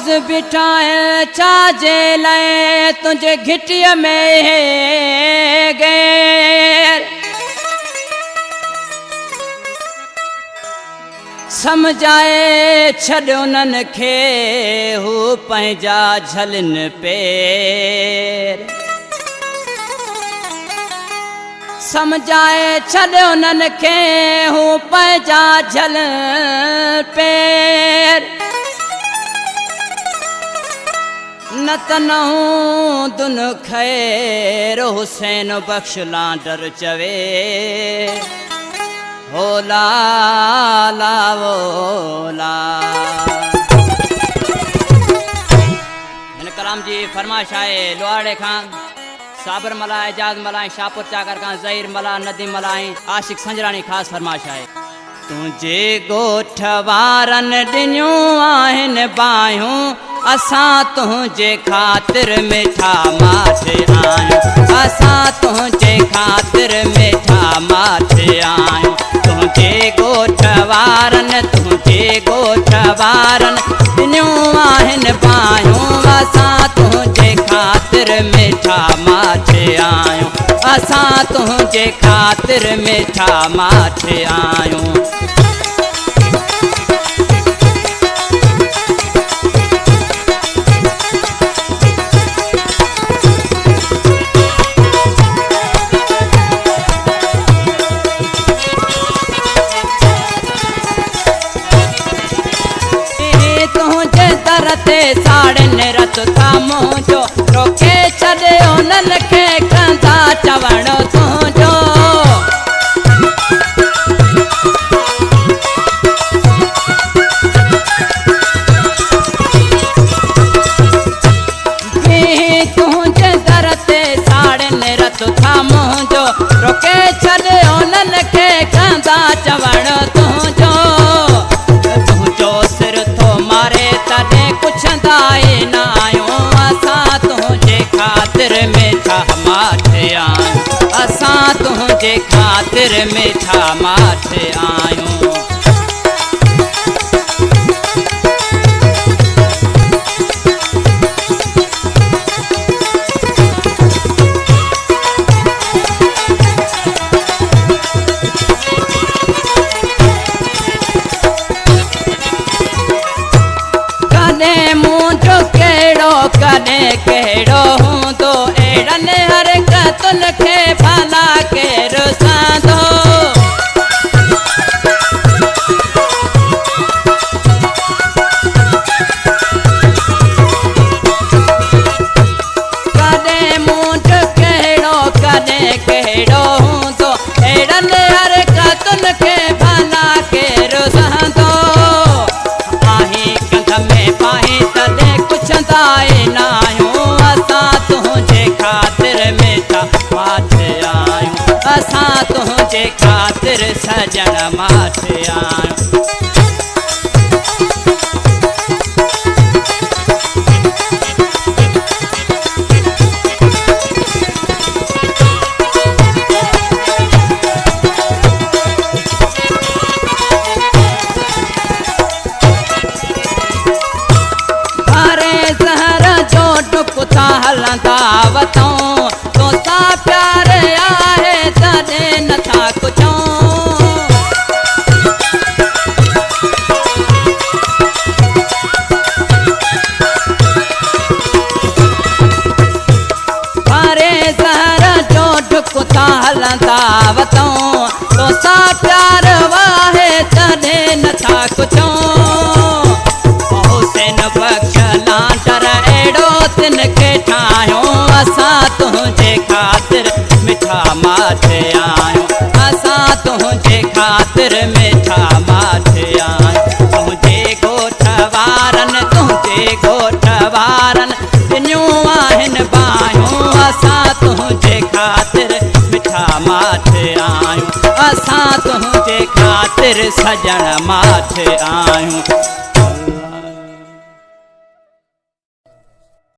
अर्ज बिठाए छाजे लाए तुझे घिटिया में गैर समझाए छॾ उन्हनि खे हू पंहिंजा झलनि पेर समझाए छॾ उन्हनि खे हू पंहिंजा झलनि पेर न त नहूं दुन खैर हुसैन बख्श लांडर चवे होला लावोला। हिन कलाम जी फरमाइश आहे लोहाड़े खां साबर मला एजाज मला शाहपुर चाकर खां ज़हीर मला नदीम मला आशिक संजरानी ख़ासि फरमाइश आहे। तुंहिंजे ॻोठ वारनि ॾिनियूं आहिनि बाहियूं असां तुंहिंजे ख़ातिर मिठा माठे आहियूं असां तुंहिंजे ख़ातिर मिठा माठे आहियूं तुंहिंजे ॻोठ वारनि ॾिनियूं आहिनि बाहियूं असां तुंहिंजे ख़ातिर मिठा माठे आहियूं असां तुंहिंजे ख़ातिर मिठा माठे आहियूं। ते साड़े रत था मुंहिंजो रोके छॾे उन्हनि खे कंदा चवण तुंहिंजो तुंहिंजे दर ते साड़े रत था मुंहिंजो रोके छॾे उन्हनि खे कंदा चवण तुंहिंजो तुंहिंजो सिर थो मारे तॾहिं पुछंदा न आहियूं असां तुंहिंजे ख़ातिर मिठा माठे आहियूं असां तुंहिंजे ख़ातिर मिठा माठे आहियूं। कॾहिं कहिड़ो हूंदो अहिड़नि हरकतुनि खे भला केरु साधो कॾहिं मुंहिंजो कॾहिं कहिड़ो हूंदो अहिड़नि हरकतुनि खे भला केरु साधो आहीं कंध में पाहीं तॾहिं पुछंदा न आहियूं असां तुंहिंजे ख़ातिर मिठा माठे आहियूं असां तुंहिंजे ख़ातिर सजण माठे आहियूं। हलंदा वतऊं तोसां प्यार आहे तॾहिं नथा कुझूं हरे ज़हर जो ढुक था हलंदा वतऊं तोसां प्यार आहे तॾहिं नथा कुझूं हुसैन बख्श लांडर अहिड़ो तिन खे ठाहियूं असां तुंहिंजे ख़ातिर मिठा माठे आहियूं असां तुंहिंजे ख़ातिर मिठा माठे आहियूं तुंहिंजे ॻोठ वारनि ॾिनियूं आहिनि बाहियूं असां तुंहिंजे ख़ातिर मिठा माठे आहियूं असां तुंहिंजे ख़ातिर सजण माठे आहियूं।